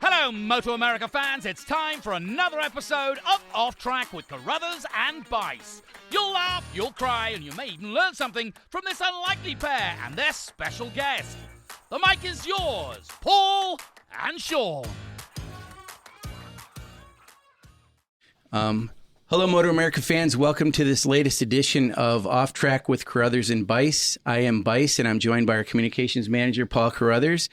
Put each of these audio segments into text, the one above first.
Hello, MotoAmerica fans. It's time for another episode of Off Track with Carruthers and Bice. You'll laugh, you'll cry, and you may even learn something from this unlikely pair and their special guest. The mic is yours, Paul and Sean. Hello, MotoAmerica fans. Welcome to this latest edition of Off Track with Carruthers and Bice. I am Bice, and I'm joined by our communications manager, Paul Carruthers.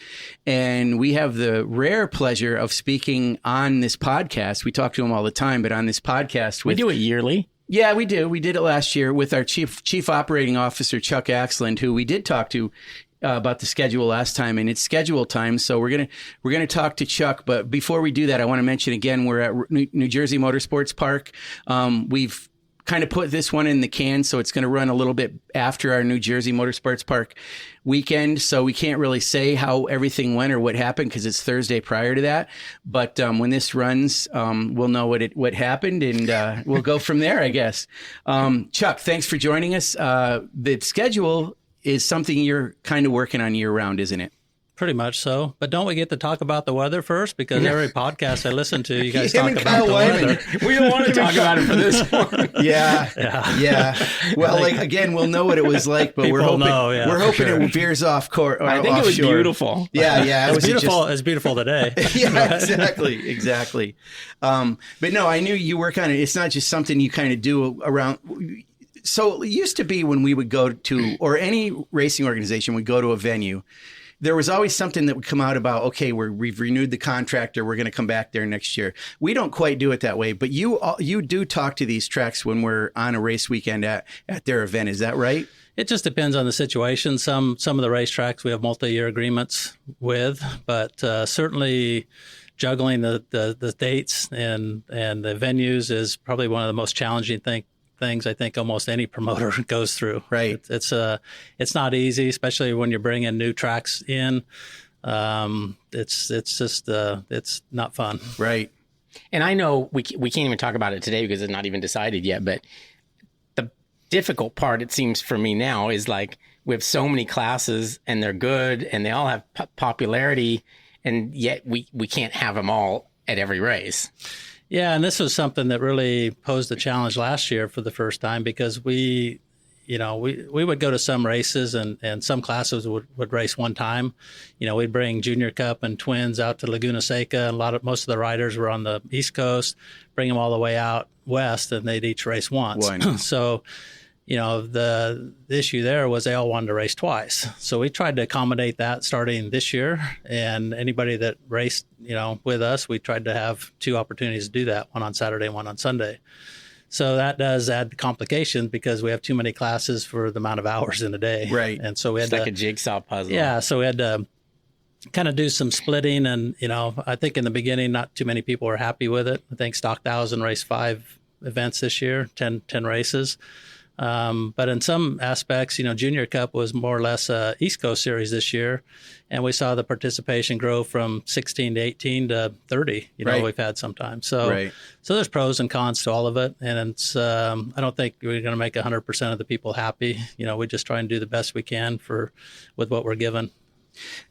And we have the rare pleasure of speaking on this podcast. We talk to him all the time, but on this podcast, we do it yearly. Yeah, we do. We did it last year with our chief operating officer, Chuck Aksland, who we did talk to about the schedule last time, and it's schedule time. So we're gonna talk to Chuck. But before we do that, I want to mention again, we're at New Jersey Motorsports Park. We've kind of put this one in the can, so it's going to run a little bit after our New Jersey Motorsports Park weekend. So we can't really say how everything went or what happened because it's Thursday prior to that. But when this runs, we'll know what happened, and we'll go from there, I guess. Chuck, thanks for joining us. The schedule is something you're kind of working on year round, isn't it? Pretty much so. But don't we get to talk about the weather first? Because every podcast I listen to, you guys Him talk and about Kyle the Wyman. weather. We don't want to talk about it for this one. Yeah. Well, like again, we'll know what it was like, but we're hoping it veers off course. I think it was beautiful. Yeah. It's beautiful. It's beautiful today. Yeah, exactly. But no, I knew you work on it. It's not just something you kind of do around. So it used to be when we would go to, or any racing organization would go to a venue, there was always something that would come out about, okay, we've renewed the contract, or we're going to come back there next year. We don't quite do it that way, but you do talk to these tracks when we're on a race weekend at their event. Is that right? It just depends on the situation. Some of the racetracks we have multi-year agreements with, but certainly juggling the dates and the venues is probably one of the most challenging things I think almost any promoter goes through. Right. It's not easy, especially when you're bringing new tracks in. It's just it's not fun. Right. And I know we can't even talk about it today because it's not even decided yet. But the difficult part, it seems for me now, is like we have so many classes and they're good and they all have popularity, and yet we can't have them all at every race. Yeah, and this was something that really posed a challenge last year for the first time, because we would go to some races and some classes would race one time. We'd bring Junior Cup and Twins out to Laguna Seca, and most of the riders were on the East Coast, bring them all the way out west, and they'd each race once. So, the issue there was they all wanted to race twice. So we tried to accommodate that starting this year. And anybody that raced, with us, we tried to have two opportunities to do that, one on Saturday and one on Sunday. So that does add complications because we have too many classes for the amount of hours in a day. Right. And so we had like a jigsaw puzzle. Yeah. So we had to kind of do some splitting. And, I think in the beginning, not too many people were happy with it. I think Stock 1000 raced 5 events this year, 10 races. But in some aspects, Junior Cup was more or less a East Coast series this year, and we saw the participation grow from 16 to 18 to 30. We've had sometimes. So there's pros and cons to all of it, and it's I don't think we're going to make 100% of the people happy. We just try and do the best we can with what we're given.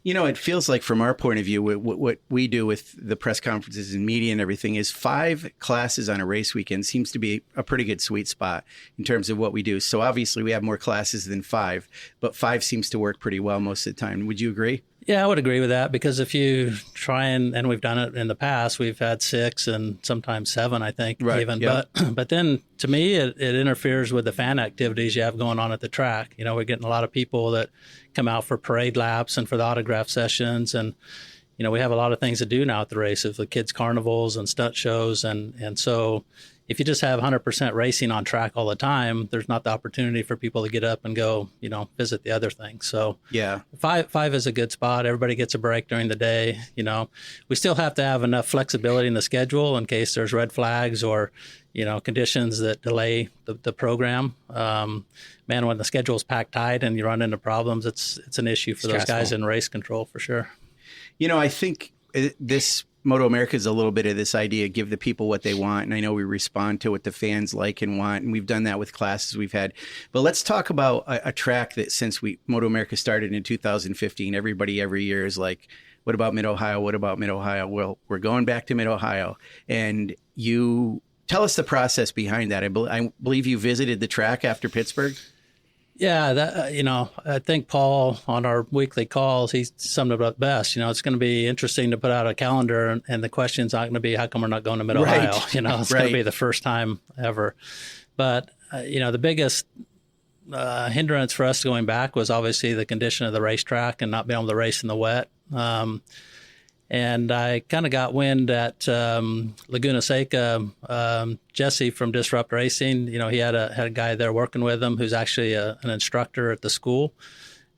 It feels like from our point of view, what we do with the press conferences and media and everything is 5 classes on a race weekend seems to be a pretty good sweet spot in terms of what we do. So obviously we have more classes than 5, but 5 seems to work pretty well most of the time. Would you agree? Yeah, I would agree with that, because if you try and we've done it in the past, we've had 6 and sometimes 7, I think, even. Yeah. But then to me, it interferes with the fan activities you have going on at the track. We're getting a lot of people that come out for parade laps and for the autograph sessions. And, we have a lot of things to do now at the races, the kids' carnivals and stunt shows. And so if you just have 100% racing on track all the time, there's not the opportunity for people to get up and go, visit the other things. So yeah, 5 is a good spot. Everybody gets a break during the day. We still have to have enough flexibility in the schedule in case there's red flags or, conditions that delay the program. Man, when the schedule's packed tight and you run into problems, it's an issue for those guys in race control for sure. I think this MotoAmerica is a little bit of this idea, give the people what they want. And I know we respond to what the fans like and want. And we've done that with classes we've had. But let's talk about a track that since MotoAmerica started in 2015, everybody every year is like, what about Mid-Ohio? What about Mid-Ohio? Well, we're going back to Mid-Ohio. And you tell us the process behind that. I believe you visited the track after Pittsburgh. Yeah, that I think Paul on our weekly calls, he summed it up best. It's going to be interesting to put out a calendar, and the question's not going to be how come we're not going to Mid-Ohio. Right. It's going to be the first time ever. But the biggest hindrance for us going back was obviously the condition of the racetrack and not being able to race in the wet. And I kind of got wind at Laguna Seca, Jesse from Disrupt Racing. He had a guy there working with him who's actually an instructor at the school.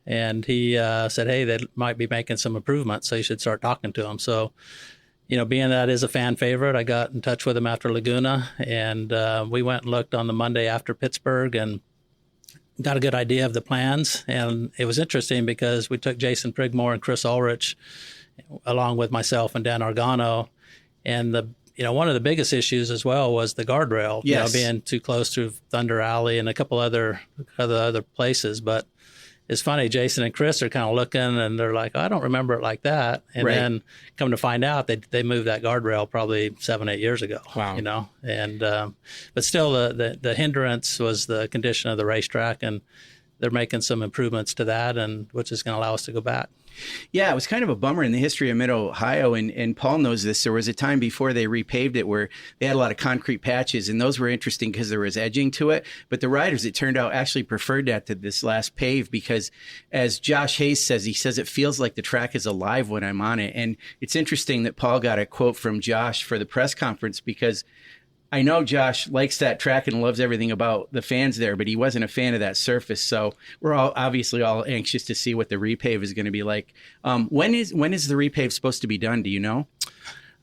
And he said, hey, they might be making some improvements, so you should start talking to them. So, being that is a fan favorite, I got in touch with him after Laguna. And we went and looked on the Monday after Pittsburgh and got a good idea of the plans. And it was interesting because we took Jason Prigmore and Chris Ulrich along with myself and Dan Argano. And one of the biggest issues as well was the guardrail, yes. Being too close to Thunder Alley and a couple other places. But it's funny, Jason and Chris are kind of looking and they're like, I don't remember it like that. And then come to find out they moved that guardrail probably 7-8 years ago. Wow. And but still the hindrance was the condition of the racetrack, and they're making some improvements to that, and which is going to allow us to go back. Yeah, it was kind of a bummer in the history of Mid-Ohio, and Paul knows this. There was a time before they repaved it where they had a lot of concrete patches, and those were interesting because there was edging to it. But the riders, it turned out, actually preferred that to this last pave because, as Josh Hayes says, he says it feels like the track is alive when I'm on it. And it's interesting that Paul got a quote from Josh for the press conference because I know Josh likes that track and loves everything about the fans there, but he wasn't a fan of that surface. So we're all obviously all anxious to see what the repave is going to be like. When is the repave supposed to be done? Do you know?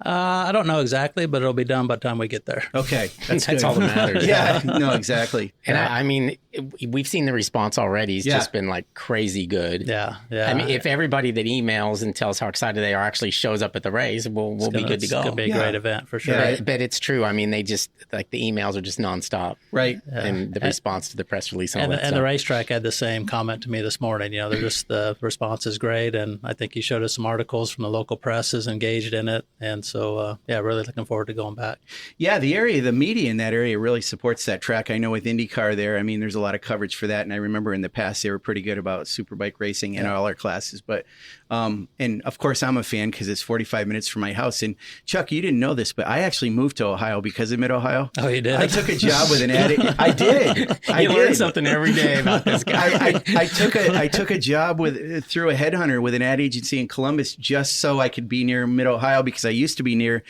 I don't know exactly, but it'll be done by the time we get there. Okay. That's all that matters. Yeah, no, exactly. And I mean, we've seen the response already. It's just been like crazy good. Yeah. I mean, if everybody that emails and tells how excited they are actually shows up at the race, we'll be good to go. It's going to be a great event for sure. Yeah. But it's true. I mean, they just, like, the emails are just nonstop. Right. And the response to the press release and all that And stuff. the racetrack had the same comment to me this morning. They're just, the response is great. And I think he showed us some articles from the local press is engaged in it. And so, really looking forward to going back. Yeah, the media in that area really supports that track. I know with IndyCar there, I mean, there's a lot of coverage for that. And I remember in the past, they were pretty good about superbike racing in all our classes. But, and of course, I'm a fan because it's 45 minutes from my house. And Chuck, you didn't know this, but I actually moved to Ohio because of Mid-Ohio. Oh, you did? I took a job with an ad. I did. You learn something every day about this guy. I took a job through a headhunter with an ad agency in Columbus just so I could be near Mid-Ohio because I used to be near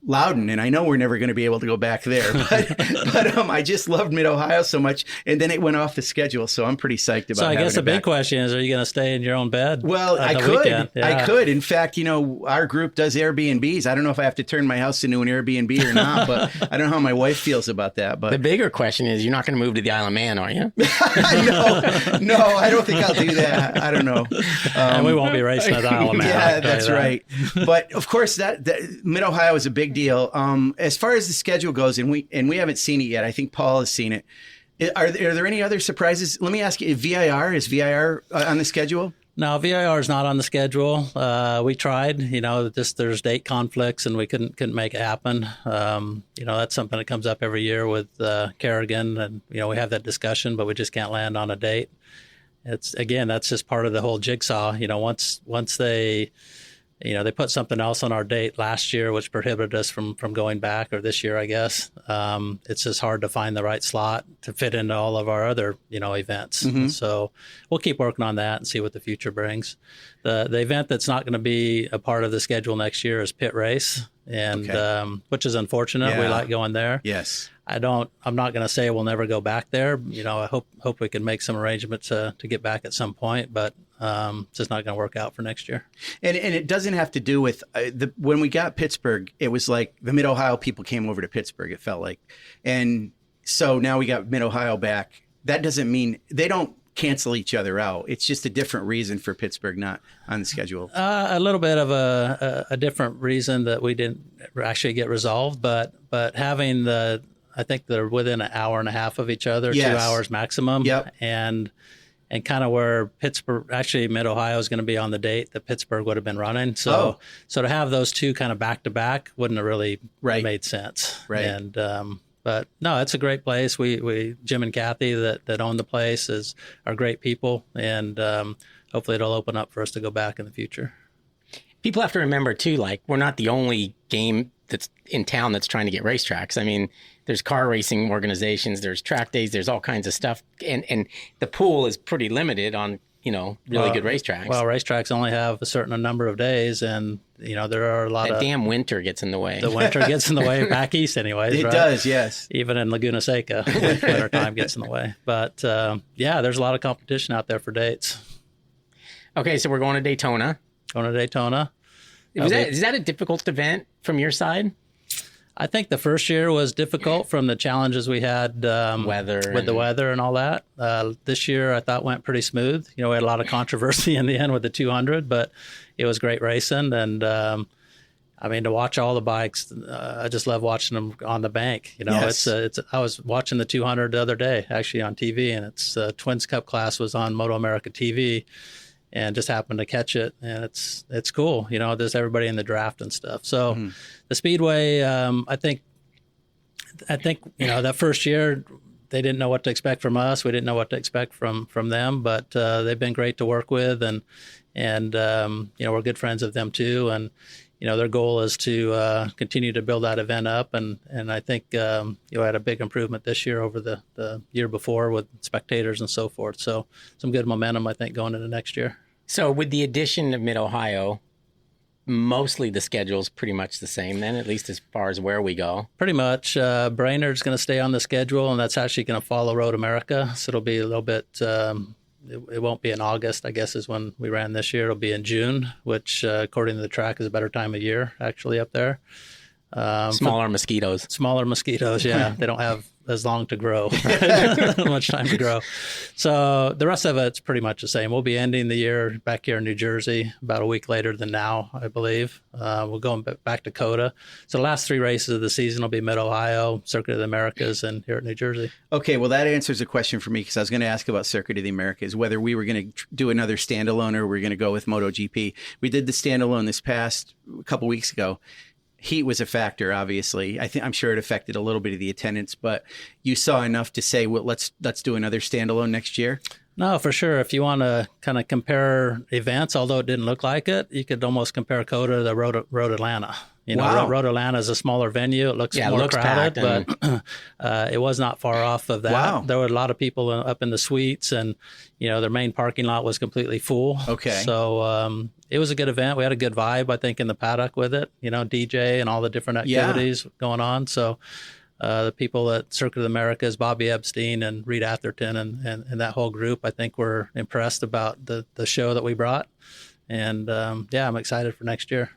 Loudon, and I know we're never going to be able to go back there, but I just loved Mid-Ohio so much, and then it went off the schedule, so I'm pretty psyched about it. So I guess the big question is, are you going to stay in your own bed? Well, I could. Yeah. I could. In fact, our group does Airbnbs. I don't know if I have to turn my house into an Airbnb or not, but I don't know how my wife feels about that. But the bigger question is, you're not going to move to the Isle of Man, are you? No, I don't think I'll do that. I don't know. And we won't be racing at the Isle of Man. Yeah, that's right. But of course, that Mid-Ohio is a big deal. As far as the schedule goes, and we haven't seen it yet. I think Paul has seen it. Are there any other surprises? Let me ask you: Is VIR on the schedule? No, VIR is not on the schedule. We tried. There's date conflicts, and we couldn't make it happen. That's something that comes up every year with Kerrigan, and we have that discussion, but we just can't land on a date. That's just part of the whole jigsaw. Once they put something else on our date last year, which prohibited us from going back, or this year, I guess. It's just hard to find the right slot to fit into all of our other, events. Mm-hmm. So we'll keep working on that and see what the future brings. The event that's not going to be a part of the schedule next year is Pit Race, and which is unfortunate. Yeah. We like going there. Yes. I'm not going to say we'll never go back there. I hope we can make some arrangements to get back at some point, but it's just not going to work out for next year. And it doesn't have to do with when we got Pittsburgh, it was like the Mid-Ohio people came over to Pittsburgh, it felt like. And so now we got Mid-Ohio back. That doesn't mean they don't cancel each other out. It's just a different reason for Pittsburgh not on the schedule. A little bit of a different reason that we didn't actually get resolved, but having I think they're within an hour and a half of each other, yes. 2 hours maximum. Yep. And, and kind of where Pittsburgh, actually Mid-Ohio is going to be on the date that Pittsburgh would have been running. So to have those two kind of back to back wouldn't have really made sense. Right. And, but no, it's a great place. We Jim and Kathy that own the place are great people, and hopefully it'll open up for us to go back in the future. People have to remember too, like we're not the only game that's in town that's trying to get racetracks. I mean, there's car racing organizations, there's track days, there's all kinds of stuff. And the pool is pretty limited on, really good racetracks. Well, racetracks only have a certain number of days, and, there are a lot of... That damn winter gets in the way. The winter gets in the way back east anyways, It does, yes. Even in Laguna Seca, winter time gets in the way. But, there's a lot of competition out there for dates. Okay, so we're going to Daytona. Is that a difficult event from your side? I think the first year was difficult from the challenges we had the weather and all that. This year I thought went pretty smooth. We had a lot of controversy in the end with the 200, but it was great racing. And to watch all the bikes, I just love watching them on the bank. Yes. I was watching the 200 the other day actually on TV, and it's Twins Cup class was on MotoAmerica TV. And just happened to catch it, and it's cool. There's everybody in the draft and stuff. So the Speedway, I think that first year they didn't know what to expect from us. We didn't know what to expect from them, but they've been great to work with, and we're good friends of them too. And their goal is to continue to build that event up, and I think had a big improvement this year over the year before with spectators and so forth. So some good momentum, I think, going into next year. So with the addition of Mid-Ohio, mostly the schedule's pretty much the same then, at least as far as where we go. Pretty much. Brainerd's going to stay on the schedule, and that's actually going to follow Road America. So it'll be a little bit, it won't be in August, I guess, is when we ran this year. It'll be in June, which according to the track is a better time of year actually up there. Smaller mosquitoes. Yeah. They don't have as long to grow, much time to grow. So the rest of it's pretty much the same. We'll be ending the year back here in New Jersey about a week later than now, I believe. We'll go back to COTA. So the last three races of the season will be Mid-Ohio, Circuit of the Americas, and here at New Jersey. Okay, well, that answers a question for me, because I was going to ask about Circuit of the Americas, whether we were going to do another standalone or we're going to go with MotoGP. We did the standalone this past couple weeks ago. Heat was a factor, obviously. I'm sure it affected a little bit of the attendance, but you saw enough to say, well, let's do another standalone next year. No, for sure. If you want to kind of compare events, although it didn't look like it, you could almost compare COTA to Road Atlanta. Wow. Road Atlanta is a smaller venue. It looks more crowded, but it was not far off of that. Wow. There were a lot of people up in the suites, and their main parking lot was completely full. Okay. So it was a good event. We had a good vibe, I think, in the paddock with it. DJ and all the different activities going on. So the people at Circuit of the Americas, Bobby Epstein and Reed Atherton and that whole group, I think, were impressed about the show that we brought. And I'm excited for next year.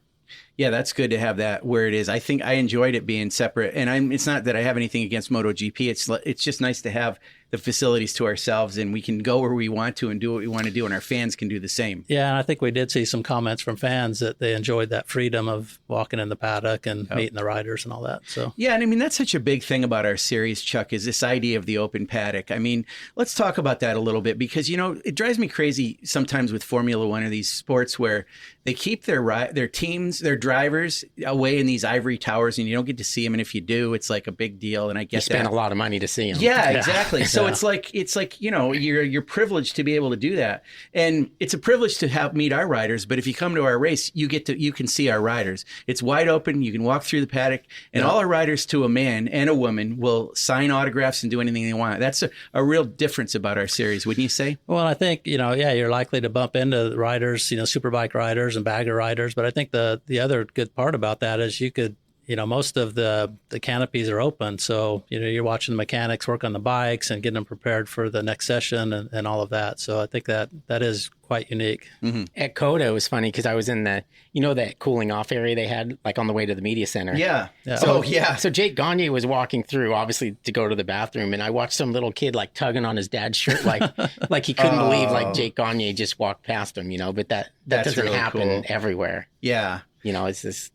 Yeah, that's good to have that where it is. I think I enjoyed it being separate, and it's not that I have anything against MotoGP. It's just nice to have the facilities to ourselves, and we can go where we want to and do what we want to do, and our fans can do the same. Yeah, and I think we did see some comments from fans that they enjoyed that freedom of walking in the paddock and meeting the riders and all that. So yeah, and that's such a big thing about our series, Chuck, is this idea of the open paddock. Let's talk about that a little bit, because it drives me crazy sometimes with Formula One or these sports where they keep their teams, their drivers away in these ivory towers, and you don't get to see them. And if you do, it's like a big deal. And I guess you spend a lot of money to see them. Yeah, exactly. So it's like you're privileged to be able to do that, and it's a privilege to meet our riders. But if you come to our race, you can see our riders. It's wide open. You can walk through the paddock, and all our riders, to a man and a woman, will sign autographs and do anything they want. That's a real difference about our series, wouldn't you say? Well, I think you're likely to bump into riders, superbike riders and bagger riders. But I think the other good part about that is you could. Most of the canopies are open. So, you're watching the mechanics work on the bikes and getting them prepared for the next session and all of that. So I think that is quite unique. Mm-hmm. At COTA, it was funny because I was in that cooling off area they had like on the way to the media center. Yeah. So Jake Gagne was walking through, obviously, to go to the bathroom. And I watched some little kid like tugging on his dad's shirt, like he couldn't believe like Jake Gagne just walked past him, but that doesn't really happen everywhere. Yeah. It's just...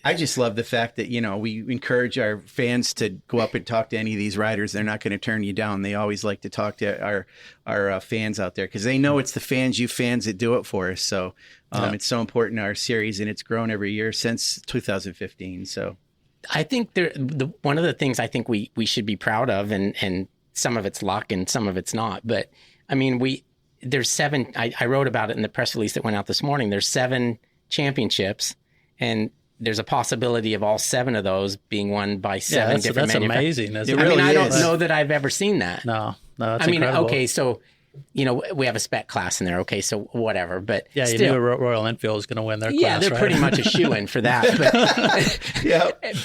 I just love the fact that, we encourage our fans to go up and talk to any of these riders. They're not going to turn you down. They always like to talk to our fans out there because they know it's the fans, you fans, that do it for us. So it's so important to our series, and it's grown every year since 2015. So I think one of the things I think we should be proud of, and some of it's luck and some of it's not, but I mean, there's 7, I wrote about it in the press release that went out this morning. There's 7 championships, and there's a possibility of all 7 of those being won by 7 different manufacturers. That's amazing. I don't know that I've ever seen that. No, that's incredible. Okay, so, we have a spec class in there. Okay, so whatever, but yeah, still, you knew Royal Enfield was going to win their class, yeah, they're right? pretty much a shoo-in for that.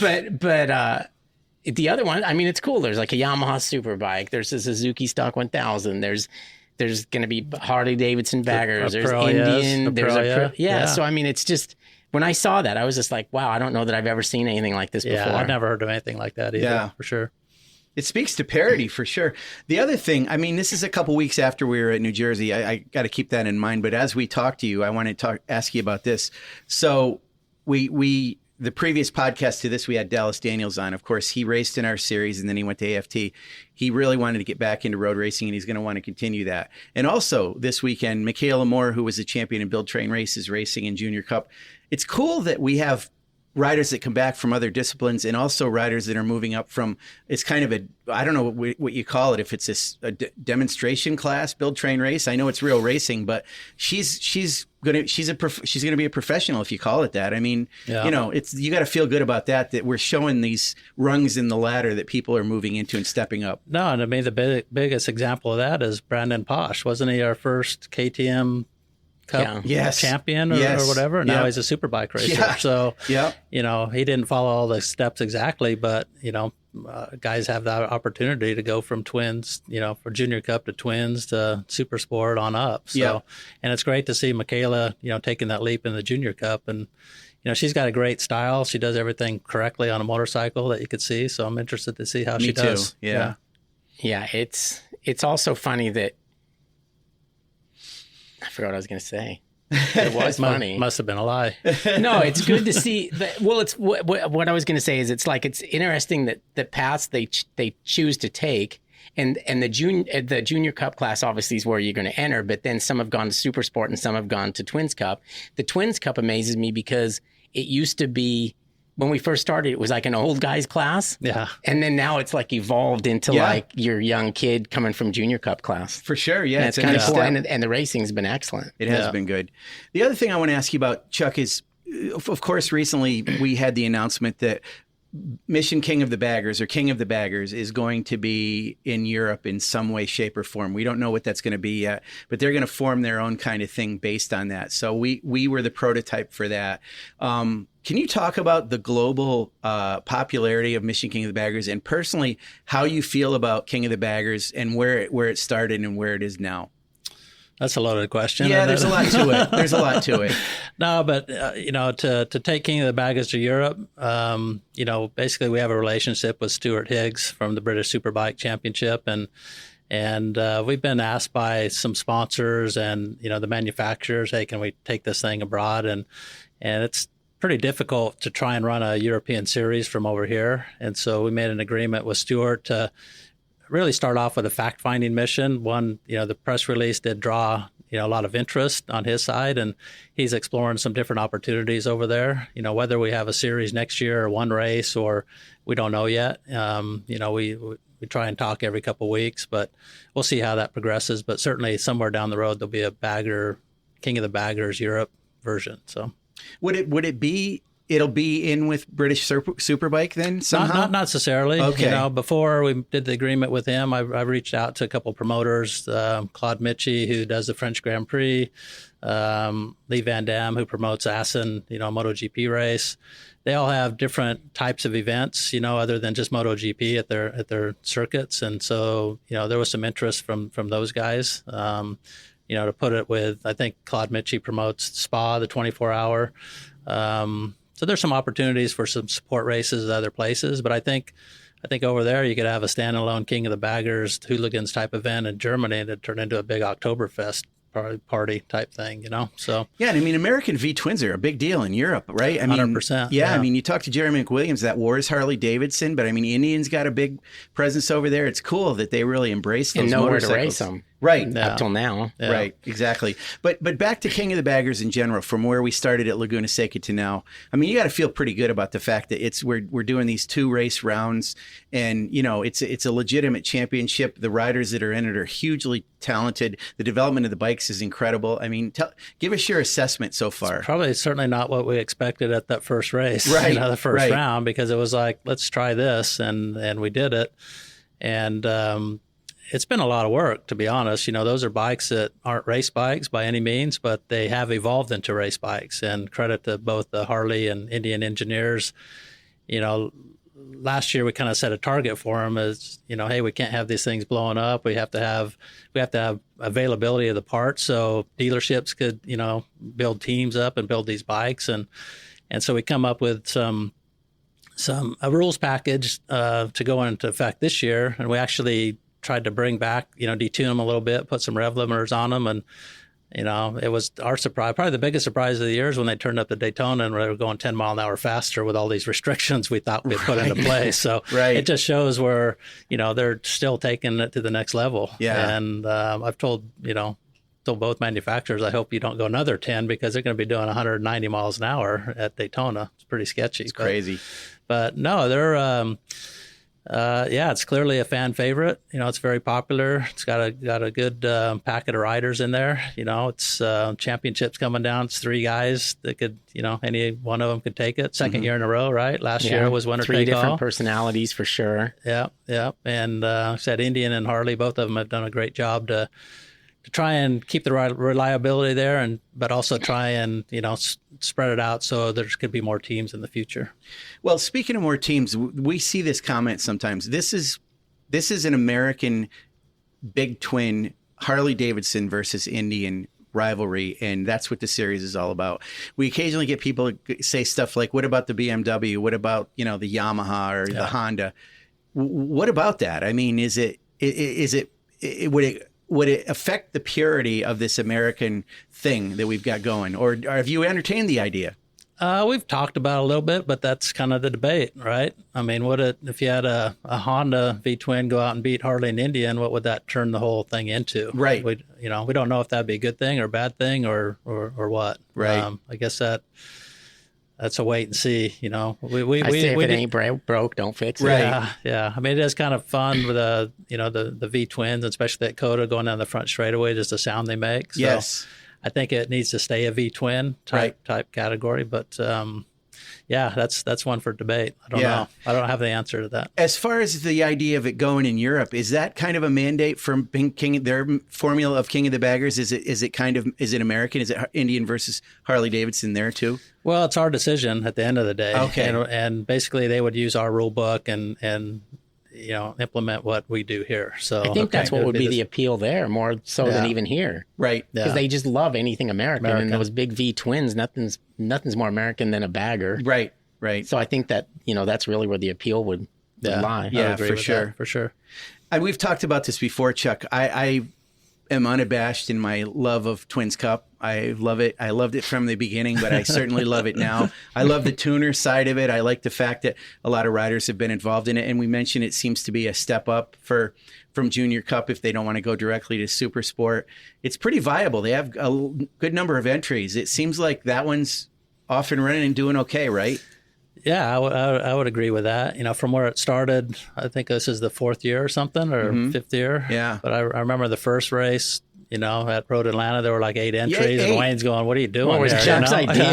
But, but the other one, I mean, it's cool. There's like a Yamaha Superbike. There's a Suzuki Stock 1000. There's going to be Harley Davidson baggers. There's Indian. There's So I mean, it's just, when I saw that, I was just like, wow, I don't know that I've ever seen anything like this before. I've never heard of anything like that either, for sure. It speaks to parity for sure. The other thing, I mean, this is a couple weeks after we were at New Jersey. I got to keep that in mind. But as we talk to you, I want to ask you about this. So the previous podcast to this, we had Dallas Daniels on. Of course, he raced in our series and then he went to AFT. He really wanted to get back into road racing, and he's going to want to continue that. And also this weekend, Michaela Moore, who was a champion in Build Train Races, racing in Junior Cup. It's cool that we have riders that come back from other disciplines, and also riders that are moving up from, it's kind of I don't know what you call it, if it's a demonstration class, build train race. I know it's real racing, but she's going to be a professional, if you call it that. I mean, you got to feel good about that we're showing these rungs in the ladder that people are moving into and stepping up. No, and to me, the biggest example of that is Brandon Posh. Wasn't he our first KTM Cup champion or whatever? Now he's a superbike racer. Yeah. So, he didn't follow all the steps exactly, but, guys have that opportunity to go from twins, for Junior Cup to twins to Super Sport on up. So, and it's great to see Michaela, taking that leap in the Junior Cup. And, she's got a great style. She does everything correctly on a motorcycle that you could see. So I'm interested to see how she does. Yeah. Yeah. It's also funny that, I forgot what I was going to say. It was funny. Must have been a lie. No, it's good to see. It's what I was going to say is it's interesting that the paths they choose to take, and the Junior Cup class obviously is where you're going to enter, but then some have gone to Super Sport and some have gone to Twins Cup. The Twins Cup amazes me because it used to be, when we first started, it was like an old guys class. Yeah. And then now it's like evolved into like your young kid coming from Junior Cup class. For sure. Yeah. And it's kind of cool. And the racing's been excellent. It has been good. The other thing I want to ask you about, Chuck, is, of course, recently we had the announcement that Mission King of the Baggers, or King of the Baggers, is going to be in Europe in some way, shape, or form. We don't know what that's going to be yet, but they're going to form their own kind of thing based on that. So we were the prototype for that. Can you talk about the global popularity of Mission King of the Baggers, and personally how you feel about King of the Baggers and where it started and where it is now? That's a loaded question. Yeah, there's a lot to it. There's a lot to it. No, but to take King of the Baggers to Europe, basically we have a relationship with Stuart Higgs from the British Superbike Championship, and we've been asked by some sponsors and the manufacturers, hey, can we take this thing abroad? And it's pretty difficult to try and run a European series from over here, and so we made an agreement with Stuart to really start off with a fact-finding mission. One, the press release did draw, a lot of interest on his side, and he's exploring some different opportunities over there. Whether we have a series next year or one race, or we don't know yet. We try and talk every couple of weeks, but we'll see how that progresses. But certainly somewhere down the road, there'll be a King of the Baggers Europe version. So would it be? It'll be in with British Superbike then somehow? Not necessarily. Okay. Before we did the agreement with him, I reached out to a couple of promoters, Claude Mitchie, who does the French Grand Prix, Lee Van Dam, who promotes Assen, a MotoGP race. They all have different types of events, other than just MotoGP at their circuits. And so, there was some interest from those guys, to put it with, I think Claude Mitchie promotes Spa, the 24-hour. So there's some opportunities for some support races at other places, but I think over there you could have a standalone King of the Baggers hooligans type event in Germany that turn into a big Oktoberfest party type thing, So yeah, and I mean, American V twins are a big deal in Europe, right? I mean, 100%. Yeah, I mean, you talk to Jeremy McWilliams, that wars Harley Davidson, but I mean, Indian's got a big presence over there. It's cool that they really embrace those and know where to motorcycles. race them. Right. Up till now. Yeah. Right, exactly. But back to King of the Baggers in general, from where we started at Laguna Seca to now. I mean, you got to feel pretty good about the fact that we're doing these 2 race rounds, and it's a legitimate championship. The riders that are in it are hugely talented. The development of the bikes is incredible. I mean, give us your assessment so far. It's probably certainly not what we expected at that first race, right? The first round, because it was like, let's try this, and we did it, and it's been a lot of work, to be honest. Those are bikes that aren't race bikes by any means, but they have evolved into race bikes, and credit to both the Harley and Indian engineers. Last year we kind of set a target for them as, hey, we can't have these things blowing up. We have to have availability of the parts so dealerships could, build teams up and build these bikes. And so we come up with a rules package to go into effect this year. And we actually tried to bring back, detune them a little bit, put some rev limiters on them. And, it was our surprise. Probably the biggest surprise of the year is when they turned up to Daytona and they were going 10 mile an hour faster with all these restrictions we thought we'd put into place. So it just shows where, they're still taking it to the next level. Yeah. And I've told both manufacturers, I hope you don't go another 10 because they're going to be doing 190 miles an hour at Daytona. It's pretty sketchy. It's crazy. But no, they're... it's clearly a fan favorite. It's very popular. It's got a good packet of riders in there. It's championships coming down. It's 3 guys that could, any one of them could take it. Second year in a row, right? Last year was winner take all. 3 different personalities for sure. Yeah. And I said Indian and Harley, both of them have done a great job to try and keep the reliability there, but also try and spread it out so there could be more teams in the future. Well, speaking of more teams, we see this comment sometimes. This is an American big twin Harley Davidson versus Indian rivalry, and that's what the series is all about. We occasionally get people say stuff like, "What about the BMW? What about the Yamaha or the Honda?" What about that? I mean, would it affect the purity of this American thing that we've got going? Or have you entertained the idea? We've talked about it a little bit, but that's kind of the debate, right? I mean, if you had a Honda V-twin go out and beat Harley and Indian, what would that turn the whole thing into? Right. We don't know if that'd be a good thing or a bad thing or what. Right. I guess that's a wait and see, I say if it ain't broke, don't fix it. Right. Yeah. I mean, it is kind of fun with the V twins, especially that Coda going down the front straightaway, just the sound they make. So yes. I think it needs to stay a V twin type category, but that's one for debate. I don't know. I don't have the answer to that. As far as the idea of it going in Europe, is that kind of a mandate from their formula of King of the Baggers? Is it American? Is it Indian versus Harley Davidson there too? Well, it's our decision at the end of the day. Okay. And basically they would use our rule book and implement what we do here. So I think that's what would be the appeal there, more so than even here. Right. Because they just love anything American. And those big V twins, nothing's more American than a bagger. Right. Right. So I think that, that's really where the appeal would lie. Yeah, for sure. For sure. And we've talked about this before, Chuck. I am unabashed in my love of Twins Cup. I love it. I loved it from the beginning, but I certainly love it now. I love the tuner side of it. I like the fact that a lot of riders have been involved in it. And we mentioned it seems to be a step up from Junior Cup if they don't want to go directly to Super Sport. It's pretty viable. They have a good number of entries. It seems like that one's off and running and doing okay, right? Yeah, I would agree with that. From where it started, I think this is the 4th year or something, or 5th year. Yeah. But I remember the first race, at Road Atlanta, there were like 8 entries, and Wayne's going, "What are you doing?" Well, it was Chuck's idea.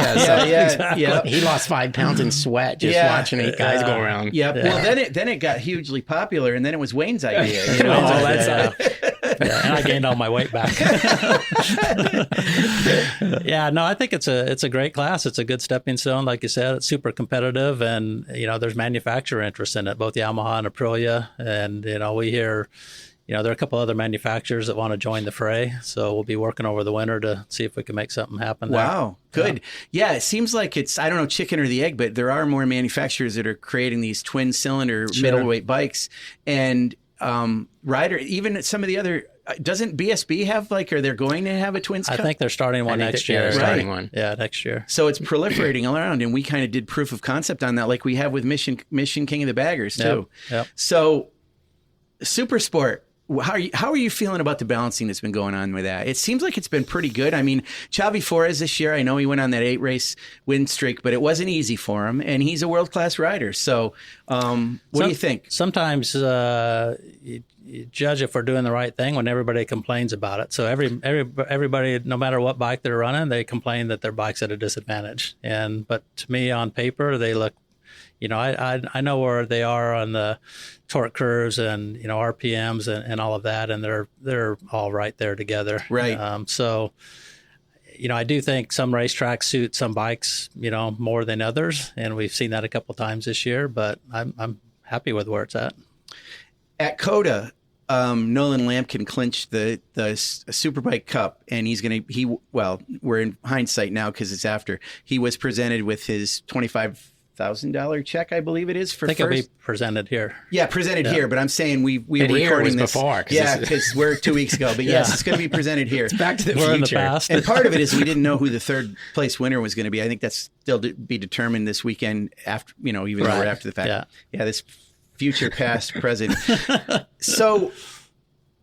Yeah. He lost 5 pounds in sweat just watching 8 guys go around. Yeah. Well, then it got hugely popular, and then it was Wayne's idea. And I gained all my weight back. I think it's a great class. It's a good stepping stone, like you said. It's super competitive, and there's manufacturer interest in it, both Yamaha and Aprilia, and we hear. There are a couple other manufacturers that want to join the fray, so we'll be working over the winter to see if we can make something happen there. Wow, good. Yeah, it seems like it's, I don't know, chicken or the egg, but there are more manufacturers that are creating these twin-cylinder middleweight bikes. And even some of the other doesn't BSB have or they're going to have a Twins Cup? I think they're starting one next year. They're starting one. Yeah, next year. So it's proliferating all around, and we kind of did proof of concept on that, like we have with Mission King of the Baggers too. Yep. So, Super Sport. How are you feeling about the balancing that's been going on with that? It seems like it's been pretty good. I mean, Xavi Flores this year, I know he went on that 8-race win streak, but it wasn't easy for him, and he's a world-class rider. So what do you think? Sometimes you judge if we're doing the right thing when everybody complains about it. So everybody, no matter what bike they're running, they complain that their bike's at a disadvantage. But to me, on paper, they look. I know where they are on the torque curves and RPMs and all of that, and they're all right there together. Right. So, I do think some racetracks suit some bikes, more than others, and we've seen that a couple times this year. But I'm happy with where it's at. At COTA, Nolan Lampkin clinched the Superbike Cup, and we're in hindsight now because it's after. He was presented with his $25,000 check, I believe it is, for first. It'll be presented here. Yeah, presented here, but I'm saying we were recording this before. Because we're 2 weeks ago. But yes, it's going to be presented here. It's back to the future. We're in the past. And part of it is we didn't know who the third place winner was going to be. I think that's still to be determined this weekend after, even though we're after the fact. Yeah, this future, past, present. So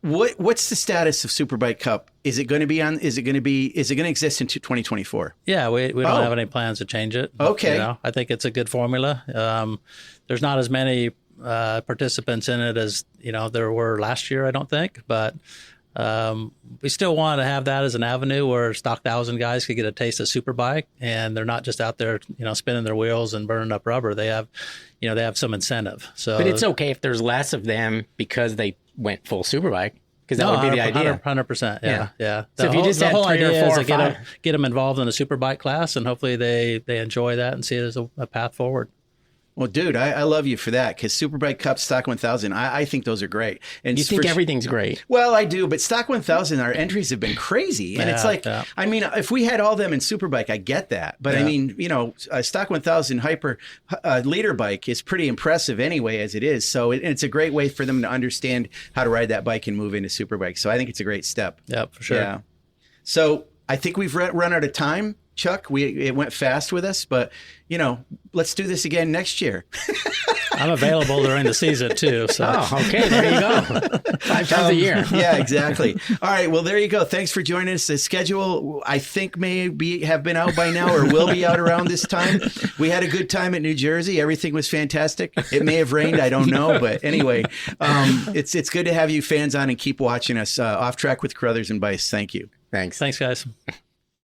what's the status of Superbike Cup? Is it going to exist in 2024? Yeah, we don't have any plans to change it. Okay. I think it's a good formula. There's not as many participants in it as, there were last year, I don't think, but we still want to have that as an avenue where stock 1,000 guys could get a taste of Superbike, and they're not just out there, spinning their wheels and burning up rubber. They have, they have some incentive. So, but it's okay if there's less of them because they went full Superbike. Because that would be the idea. 100%. Yeah. So if you just had 3 or 4 or 5, get them involved in a Superbike class, and hopefully they enjoy that and see it as a path forward. Well, dude, I love you for that, because Superbike Cup, Stock 1000, I think those are great. And you think everything's great? Well, I do, but Stock 1000, our entries have been crazy. And it's I mean, if we had all them in Superbike, I get that. But I mean, Stock 1000 Hyper leader bike is pretty impressive anyway, as it is. So it's a great way for them to understand how to ride that bike and move into Superbike. So I think it's a great step. Yeah, for sure. Yeah. So I think we've run out of time. Chuck, it went fast with us, but let's do this again next year. I'm available during the season too. So. Oh, okay, there you go. 5 times a year. Yeah, exactly. All right, well, there you go. Thanks for joining us. The schedule, I think, may have been out by now, or will be out around this time. We had a good time at New Jersey. Everything was fantastic. It may have rained, I don't know, but anyway, it's good to have you fans on and keep watching us. Off Track with Carruthers and Bice. Thank you. Thanks, guys.